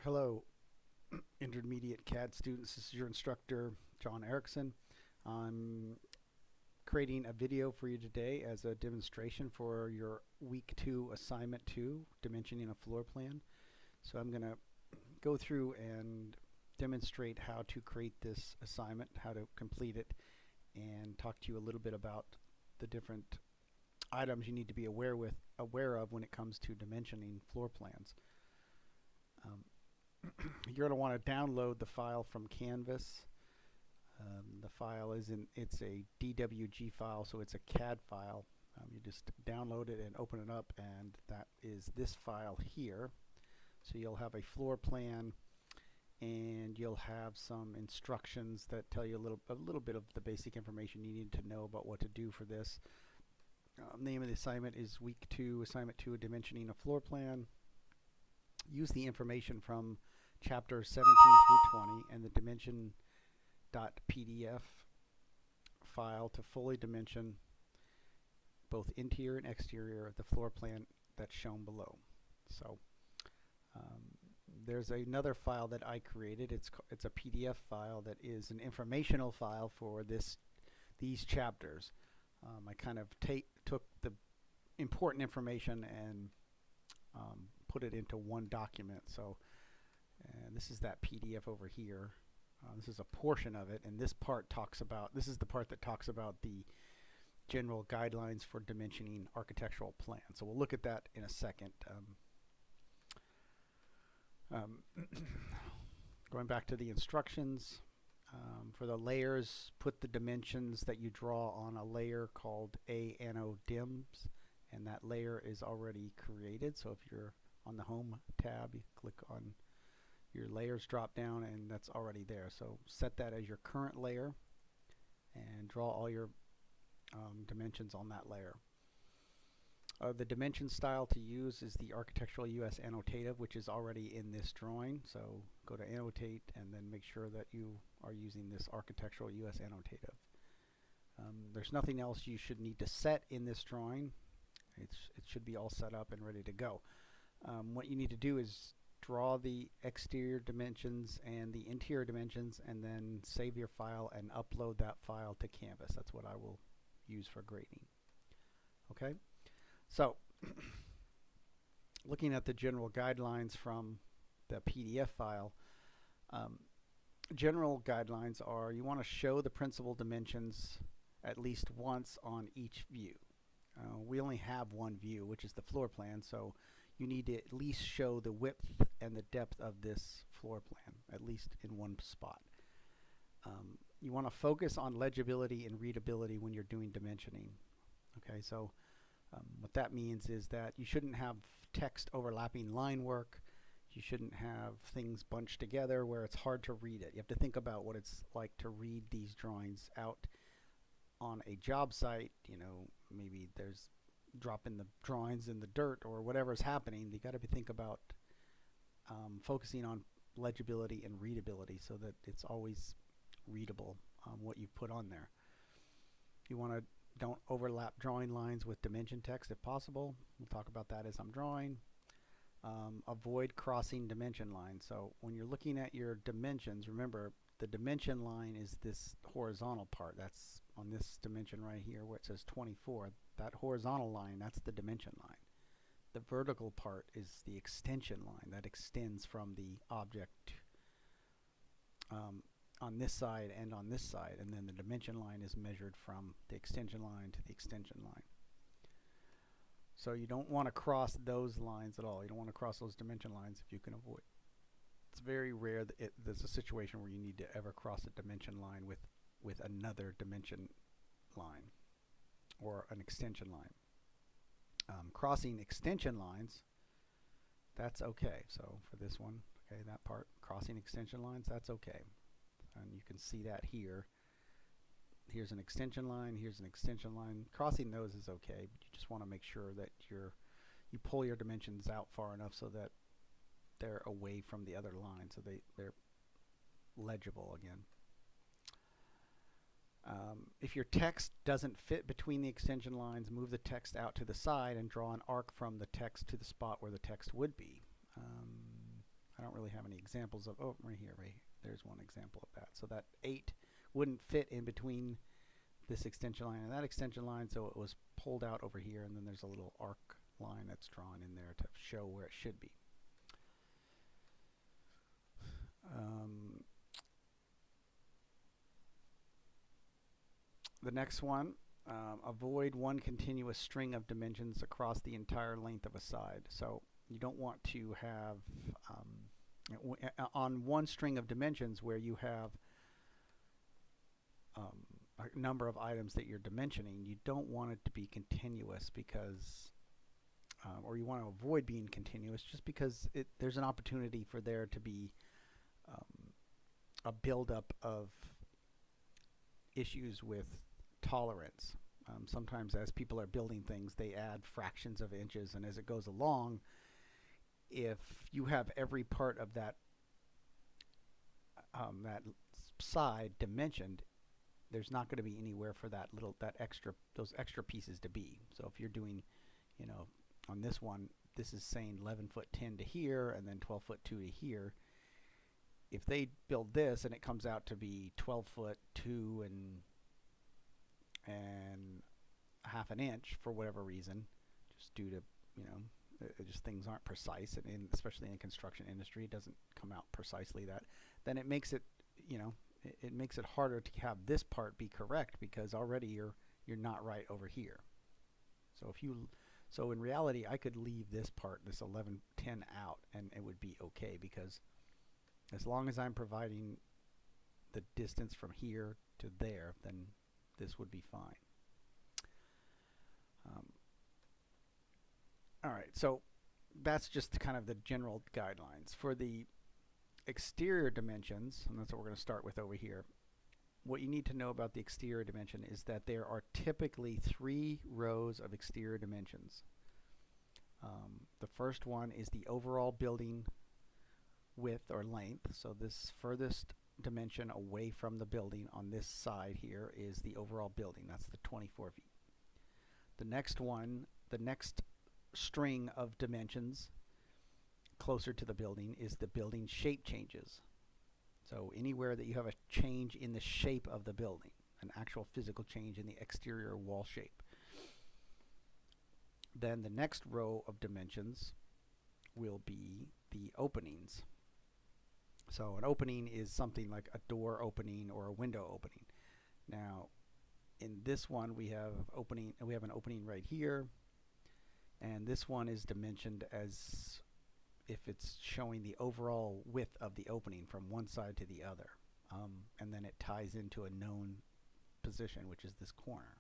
Hello, intermediate CAD students. This is your instructor, John Erickson. I'm creating a video for you today as a demonstration for your Week 2 Assignment 2, Dimensioning a Floor Plan. So I'm going to go through and demonstrate how to create this assignment, how to complete it, and talk to you a little bit about the different items you need to be aware of when it comes to dimensioning floor plans. You're going to want to download the file from Canvas. The file it's a DWG file, so it's a CAD file. You just download it and open it up, and that is this file here. So you'll have a floor plan, and you'll have some instructions that tell you a little bit of the basic information you need to know about what to do for this. Name of the assignment is Week 2, Assignment 2, Dimensioning a Floor Plan. Use the information from chapters 17 through 20 and the dimension.pdf file to fully dimension both interior and exterior of the floor plan that's shown below. So there's another file that I created. It's a PDF file that is an informational file for these chapters. I kind of took the important information and put it into one document. So this is that PDF over here. This is a portion of it, and this is the part that talks about the general guidelines for dimensioning architectural plans. So we'll look at that in a second. Going back to the instructions, for the layers, put the dimensions that you draw on a layer called ANODIMS, and that layer is already created. So if you're on the Home tab, you click on your layers drop down, and that's already there. So set that as your current layer and draw all your dimensions on that layer. The dimension style to use is the Architectural US Annotative, which is already in this drawing. So go to Annotate and then make sure that you are using this Architectural US Annotative. There's nothing else you should need to set in this drawing. It should be all set up and ready to go. What you need to do is draw the exterior dimensions and the interior dimensions, and then save your file and upload that file to Canvas. That's what I will use for grading. Okay, so looking at the general guidelines from the PDF file, general guidelines are you want to show the principal dimensions at least once on each view. We only have one view, which is the floor plan, so you need to at least show the width and the depth of this floor plan, at least in one spot. You want to focus on legibility and readability when you're doing dimensioning. Okay, so what that means is that you shouldn't have text overlapping line work. You shouldn't have things bunched together where it's hard to read it. You have to think about what it's like to read these drawings out on a job site. You know, maybe there's dropping the drawings in the dirt or whatever's happening. You got to think about focusing on legibility and readability so that it's always readable what you've put on there. You want to don't overlap drawing lines with dimension text if possible. We'll talk about that as I'm drawing. Avoid crossing dimension lines. So when you're looking at your dimensions, remember the dimension line is this horizontal part. That's on this dimension right here where it says 24. That horizontal line, that's the dimension line. The vertical part is the extension line that extends from the object on this side and on this side, and then the dimension line is measured from the extension line to the extension line. So you don't want to cross those lines at all. You don't want to cross those dimension lines if you can avoid. It's very rare that there's a situation where you need to ever cross a dimension line with another dimension line or an extension line. Crossing extension lines, that's okay. So for this one, okay, that part, crossing extension lines, that's okay. And you can see that here. Here's an extension line, here's an extension line. Crossing those is okay, but you just want to make sure that you pull your dimensions out far enough so that they're away from the other line, so they're legible again. If your text doesn't fit between the extension lines, move the text out to the side and draw an arc from the text to the spot where the text would be. I don't really have any examples of, oh, right here, there's one example of that. So that 8 wouldn't fit in between this extension line and that extension line, so it was pulled out over here, and then there's a little arc line that's drawn in there to show where it should be. The next one, avoid one continuous string of dimensions across the entire length of a side. So you don't want to have on one string of dimensions where you have a number of items that you're dimensioning, you don't want it to be continuous because or you want to avoid being continuous just because there's an opportunity for there to be a buildup of issues with tolerance. Sometimes as people are building things, they add fractions of inches, and as it goes along, if you have every part of that that side dimensioned, there's not going to be anywhere for those extra pieces to be. So if you're doing, you know, on this one, this is saying 11 foot 10 to here and then 12 foot 2 to here. If they build this and it comes out to be 12 foot 2 and half an inch for whatever reason, just due to, you know, just things aren't precise, and especially in the construction industry, it doesn't come out precisely that, then it makes it, you know, it makes it harder to have this part be correct because already you're not right over here. So in reality, I could leave this part, this 1110 out, and it would be okay, because as long as I'm providing the distance from here to there, then this would be fine. All right, so that's just kind of the general guidelines. For the exterior dimensions, and that's what we're going to start with over here, what you need to know about the exterior dimension is that there are typically 3 rows of exterior dimensions. The first one is the overall building width or length. So this furthest dimension away from the building on this side here is the overall building. That's the 24 feet. The next one, the next string of dimensions closer to the building is the building shape changes. So anywhere that you have a change in the shape of the building, an actual physical change in the exterior wall shape. Then the next row of dimensions will be the openings. So an opening is something like a door opening or a window opening. Now, in this one we have an opening right here, and this one is dimensioned as if it's showing the overall width of the opening from one side to the other, and then it ties into a known position, which is this corner.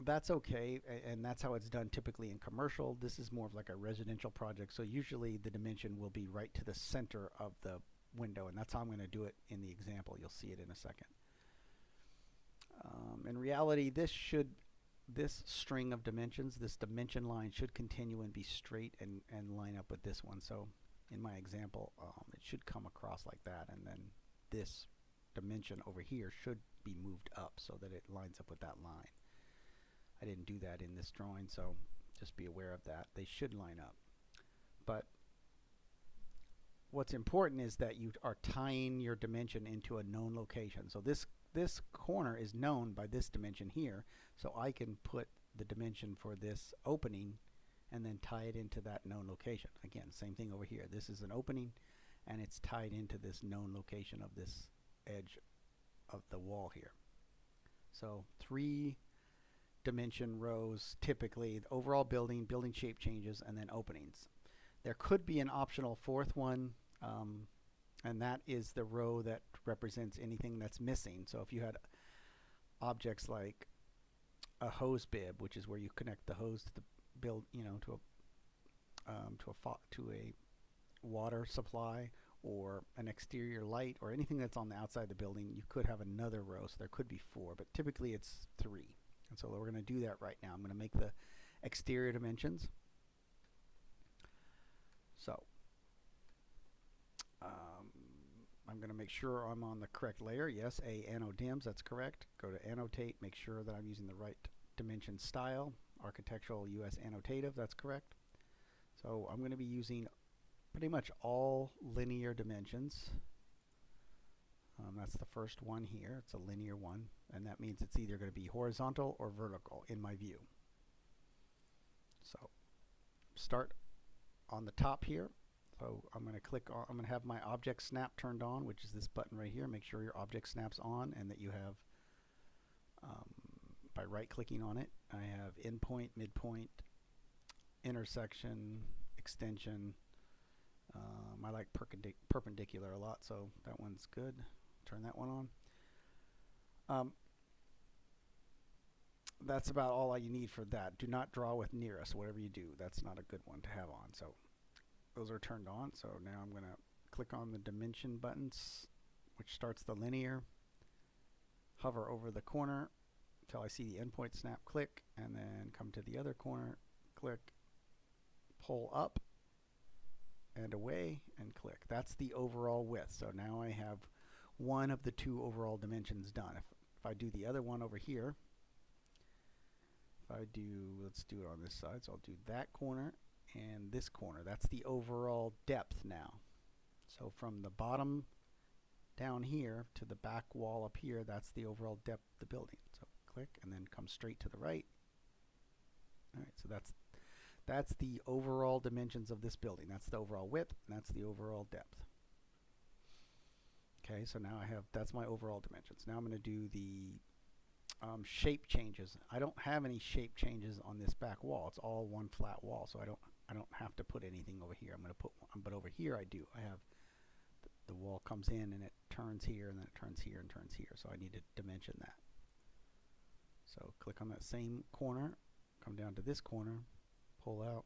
That's okay, and that's how it's done typically in commercial. This is more of like a residential project, so usually the dimension will be right to the center of the window, and that's how I'm going to do it in the example. You'll see it in a second. In reality, this string of dimensions, this dimension line should continue and be straight and line up with this one. So in my example, it should come across like that, and then this dimension over here should be moved up so that it lines up with that line. I didn't do that in this drawing, so just be aware of that. They should line up. But what's important is that you are tying your dimension into a known location. So this corner is known by this dimension here, so I can put the dimension for this opening and then tie it into that known location. Again, same thing over here. This is an opening, and it's tied into this known location of this edge of the wall here. So 3 dimension rows, typically the overall building shape changes, and then openings. There could be an optional 4th one, and that is the row that represents anything that's missing. So if you had objects like a hose bib, which is where you connect the hose to the to a water supply, or an exterior light, or anything that's on the outside of the building, you could have another row. So there could be 4, but typically it's 3. And so we're going to do that right now. I'm going to make the exterior dimensions. So I'm going to make sure I'm on the correct layer. Yes, Anno Dims, that's correct. Go to Annotate, make sure that I'm using the right dimension style. Architectural US Annotative, that's correct. So I'm going to be using pretty much all linear dimensions. That's the first one here. It's a linear one, and that means it's either going to be horizontal or vertical in my view. So start on the top here. So I'm going to click on, I'm going to have my object snap turned on, which is this button right here. Make sure your object snaps on and that you have, by right clicking on it, I have endpoint, midpoint, intersection, extension. I like perpendicular a lot, so that one's good. Turn that one on. That's about all you need for that. Do not draw with nearest. Whatever you do, that's not a good one to have on. So those are turned on. So now I'm going to click on the dimension buttons, which starts the linear. Hover over the corner until I see the endpoint snap, click, and then come to the other corner, click, pull up and away, and click. That's the overall width. So now I have one of the two overall dimensions done. If I do the other one over here, if I do, let's do it on this side, so I'll do that corner and this corner. That's the overall depth now. So from the bottom down here to the back wall up here, that's the overall depth of the building. So click and then come straight to the right. All right, so that's the overall dimensions of this building. That's the overall width, and that's the overall depth. Okay, so now I have, that's my overall dimensions. Now I'm going to do the shape changes. I don't have any shape changes on this back wall. It's all one flat wall, so I don't have to put anything over here. I'm going to put one, but over here I do. I have the wall comes in and it turns here, and then it turns here and turns here. So I need to dimension that. So click on that same corner, come down to this corner, pull out,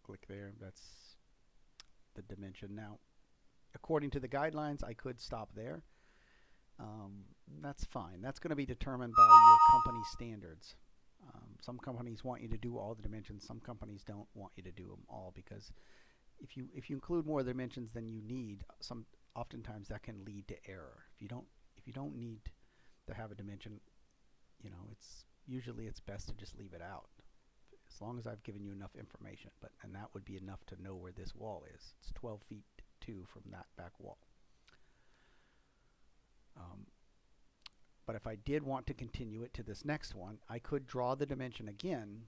click there. That's the dimension. Now, according to the guidelines, I could stop there. That's fine. That's going to be determined by your company standards. Some companies want you to do all the dimensions. Some companies don't want you to do them all, because if you include more dimensions than you need, oftentimes that can lead to error. If you don't need to have a dimension, you know, it's best to just leave it out, as long as I've given you enough information. And that would be enough to know where this wall is. It's 12 feet 2 from that back wall. But if I did want to continue it to this next one, I could draw the dimension again,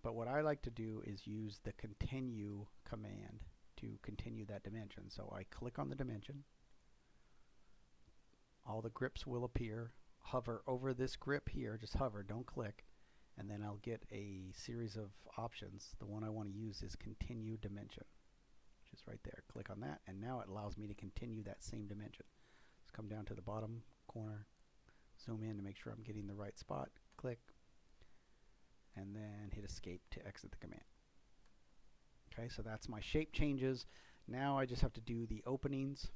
but what I like to do is use the continue command to continue that dimension. So I click on the dimension, all the grips will appear, hover over this grip here, just hover, don't click, and then I'll get a series of options. The one I want to use is continue dimension, which is right there. Click on that, and now it allows me to continue that same dimension. Let's come down to the bottom corner, zoom in to make sure I'm getting the right spot, click, and then hit escape to exit the command. Okay, so that's my shape changes. Now I just have to do the openings.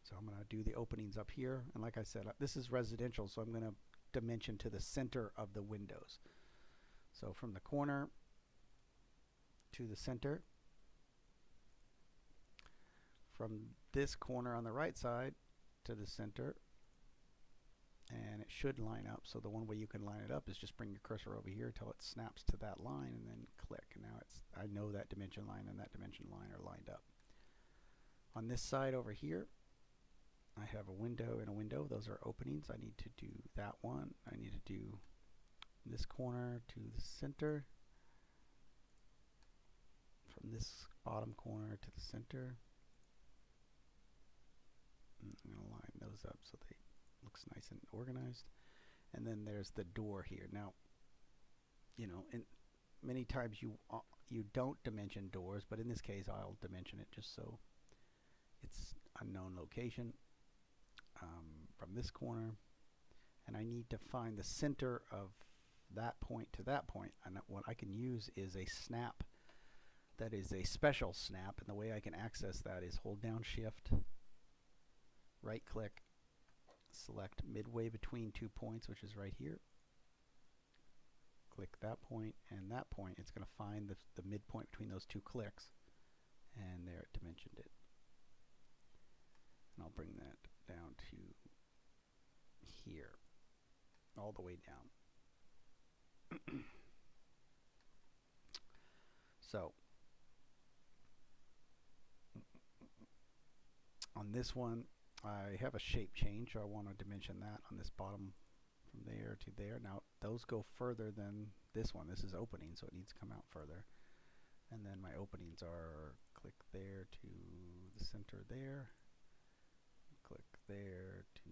So I'm going to do the openings up here, and like I said, this is residential, so I'm going to dimension to the center of the windows. So from the corner to the center, from this corner on the right side to the center, and it should line up. So the one way you can line it up is just bring your cursor over here until it snaps to that line, and then click. And now I know that dimension line and that dimension line are lined up. On this side over here, I have a window and a window. Those are openings. I need to do that one. I need to do this corner to the center, from this bottom corner to the center. I'm going to line those up so they looks nice and organized. And then there's the door here. Now, you know, many times you don't dimension doors, but in this case I'll dimension it just so it's unknown location from this corner, and I need to find the center of that point to that point. And what I can use is a snap that is a special snap, and the way I can access that is hold down shift, right click, select midway between 2 points, which is right here, click that point and that point. It's going to find the midpoint between those two clicks, and there it dimensioned it. And I'll bring that down to here, all the way down. So on this one, I have a shape change, so I want to dimension that on this bottom from there to there. Now those go further than this one. This is opening, so it needs to come out further. And then my openings are click there to the center there, click there to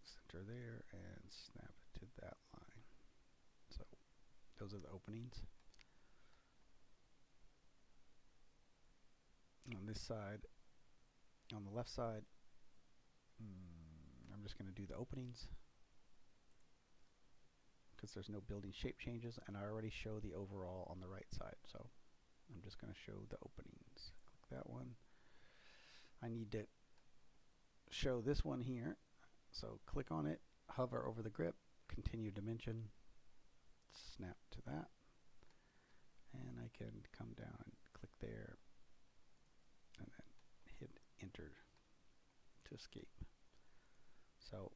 center there, and snap it to that line. So those are the openings. On this side, on the left side, I'm just going to do the openings because there's no building shape changes, and I already show the overall on the right side. So I'm just going to show the openings. Click that one. I need to show this one here. So click on it, hover over the grip, continue dimension, snap to that, and I can come down and click there and then hit enter to escape. So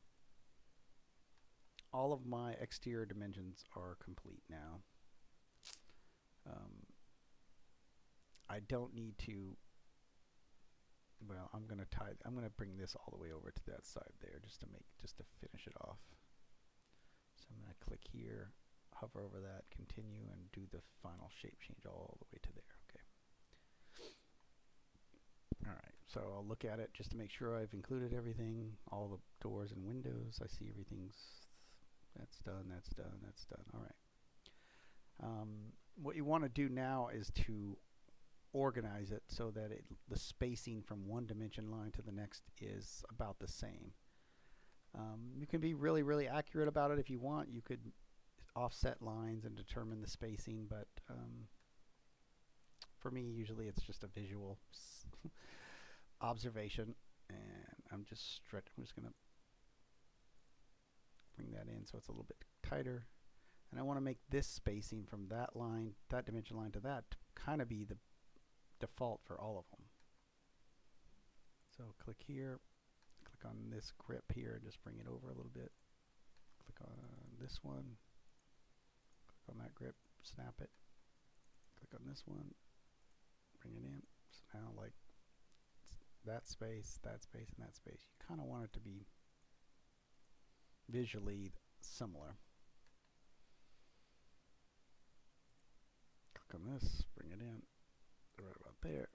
all of my exterior dimensions are complete now. I don't need to, well, I'm going to bring this all the way over to that side there just to finish it off. So I'm going to click here, hover over that, continue, and do the final shape change all the way to there. Okay. Alright, so I'll look at it just to make sure I've included everything, all the doors and windows. I see everything's, that's done, that's done, that's done. Alright. What you want to do now is to organize it so that the spacing from one dimension line to the next is about the same. You can be really, really accurate about it if you want. You could offset lines and determine the spacing, but for me, usually it's just a visual observation, and I'm just going to bring that in so it's a little bit tighter, and I want to make this spacing from that line, that dimension line to that, to kind of be the default for all of them. So click here, click on this grip here, and just bring it over a little bit. Click on this one, click on that grip, snap it, click on this one, bring it in. So now, like, that space, and that space, you kind of want it to be visually similar. Click on this, bring it in, right about there.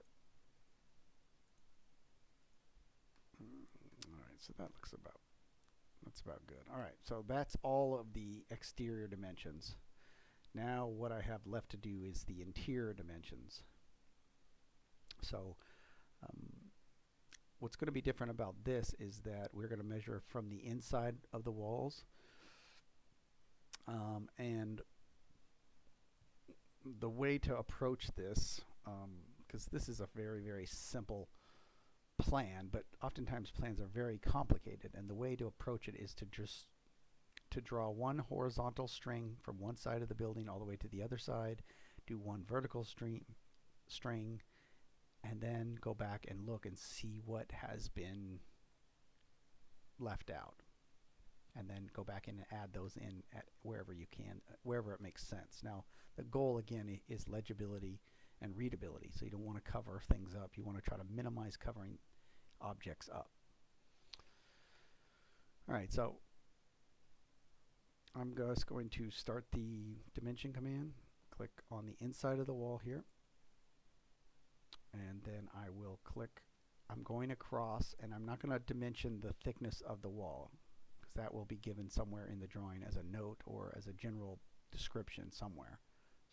Alright, so that's about good. Alright, so that's all of the exterior dimensions. Now what I have left to do is the interior dimensions. So what's going to be different about this is that we're going to measure from the inside of the walls, and the way to approach this, because this is a very, very simple plan, but oftentimes plans are very complicated, and the way to approach it is to just draw one horizontal string from one side of the building all the way to the other side, do one vertical string, and then go back and look and see what has been left out, and then go back in and add those in at wherever you can, wherever it makes sense. Now the goal again is legibility and readability, so you don't want to cover things up. You want to try to minimize covering objects up. Alright, so I'm just going to start the dimension command, click on the inside of the wall here, and then I will click, I'm going across, and I'm not going to dimension the thickness of the wall because that will be given somewhere in the drawing as a note or as a general description somewhere.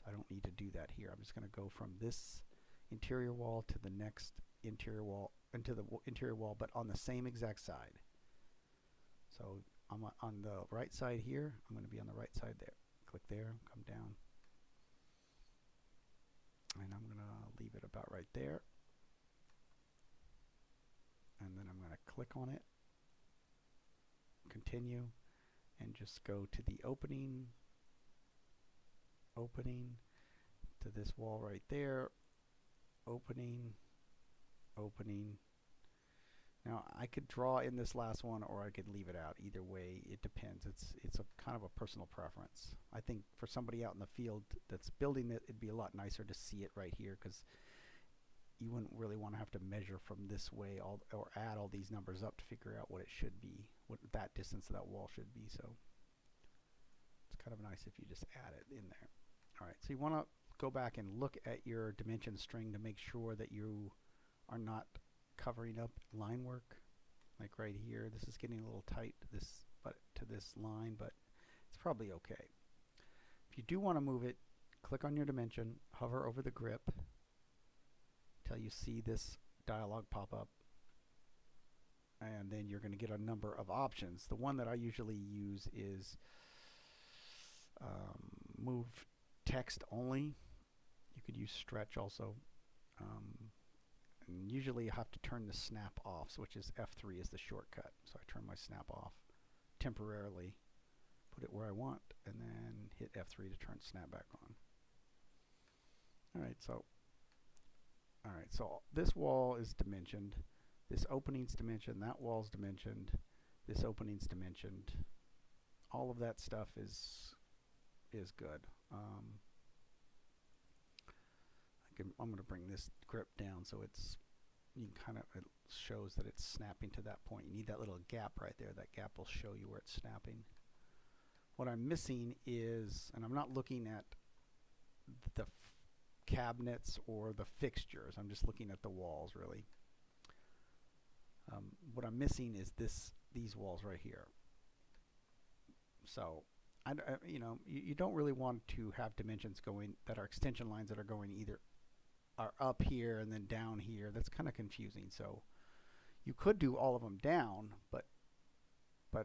So I don't need to do that here. I'm just going to go from this interior wall to the next interior wall, into the interior wall, but on the same exact side. So I'm on the right side here. I'm going to be on the right side there. Click there, come down, and I'm going to leave it about right there. And then I'm going to click on it, continue, and just go to the opening to this wall right there, opening, Now I could draw in this last one or I could leave it out. Either way, it depends. It's a kind of a personal preference. I think for somebody out in the field that's building it, it'd be a lot nicer to see it right here because you wouldn't really want to have to measure from this way or add all these numbers up to figure out what it should be, what that distance of that wall should be. So it's kind of nice if you just add it in there. All right, so you want to go back and look at your dimension string to make sure that you are not covering up line work. Like right here, this is getting a little tight to this line, but it's probably okay. If you do want to move it, click on your dimension, hover over the grip till you see this dialog pop up, and then you're going to get a number of options. The one that I usually use is move text only. You could use stretch also. And usually you have to turn the snap off, which is F3 is the shortcut. So I turn my snap off temporarily, put it where I want, and then hit F3 to turn snap back on. All right, so this wall is dimensioned, this opening's dimensioned, that wall's dimensioned, this opening's dimensioned. All of that stuff is good. I'm going to bring this grip down so you can kind of, it shows that it's snapping to that point. You need that little gap right there. That gap will show you where it's snapping. What I'm missing is, and I'm not looking at the cabinets or the fixtures, I'm just looking at the walls really. What I'm missing is these walls right here. So you don't really want to have dimensions going that are extension lines that are going either are up here and then down here. That's kind of confusing. So you could do all of them down, but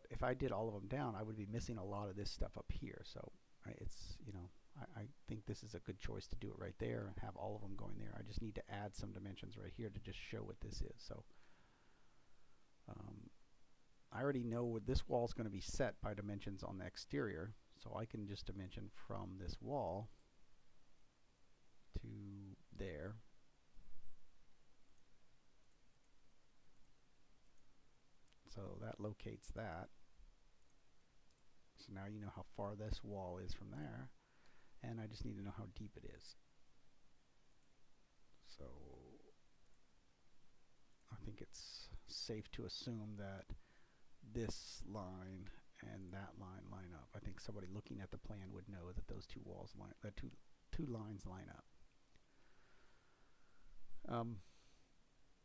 if I did all of them down, I would be missing a lot of this stuff up here. So I think this is a good choice to do it right there and have all of them going there. I just need to add some dimensions right here to just show what this is. So I already know what this wall is going to be set by dimensions on the exterior, so I can just dimension from this wall to there. So that locates that. So now you know how far this wall is from there, and I just need to know how deep it is. So I think it's safe to assume that this line and that line up. I think somebody looking at the plan would know that those two walls line, that two lines line up.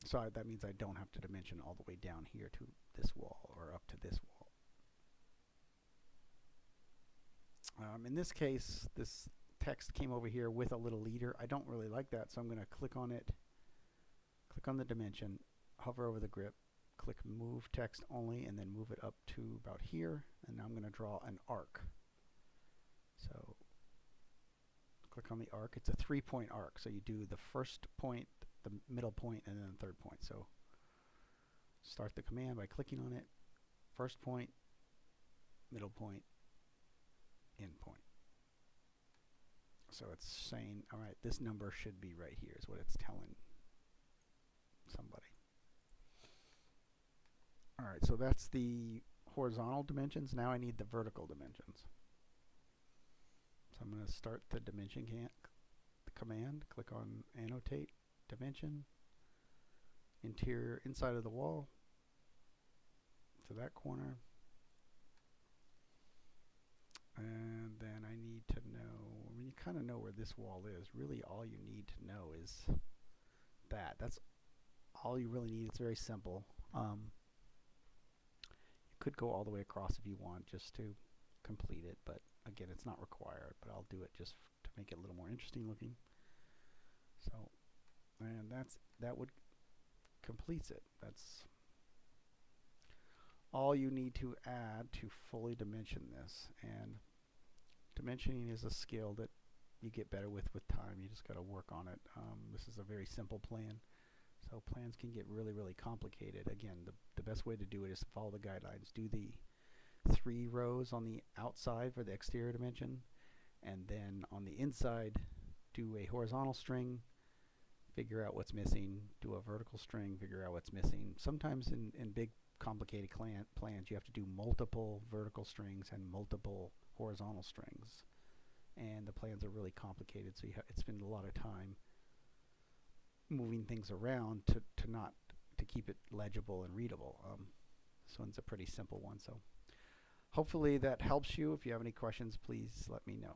So that means I don't have to dimension all the way down here to this wall or up to this wall. In this case, this text came over here with a little leader. I don't really like that, so I'm going to click on it, click on the dimension, hover over the grip, click move text only, and then move it up to about here, and now I'm going to draw an arc. So click on the arc. It's a 3-point arc, so you do the first point, the middle point, and then the third point. So start the command by clicking on it, first point, middle point, end point. So it's saying, all right, this number should be right here is what it's telling somebody. All right, so that's the horizontal dimensions. Now I need the vertical dimensions. So I'm going to start the dimension command, click on annotate dimension, interior inside of the wall to that corner. And then I need to know, I mean, you kind of know where this wall is. Really all you need to know is that. That's all you really need. It's very simple. You could go all the way across if you want just to complete it, but again, it's not required, but I'll do it just to make it a little more interesting looking. So, and that would completes it. That's all you need to add to fully dimension this. And dimensioning is a skill that you get better with time. You just got to work on it. This is a very simple plan. So plans can get really, really complicated. Again, the best way to do it is to follow the guidelines. Do the 3 rows on the outside for the exterior dimension, and then on the inside do a horizontal string, figure out what's missing, do a vertical string, figure out what's missing. Sometimes in big complicated plans you have to do multiple vertical strings and multiple horizontal strings, and the plans are really complicated, so you spend a lot of time moving things around to keep it legible and readable. This one's a pretty simple one, so hopefully that helps you. If you have any questions, please let me know.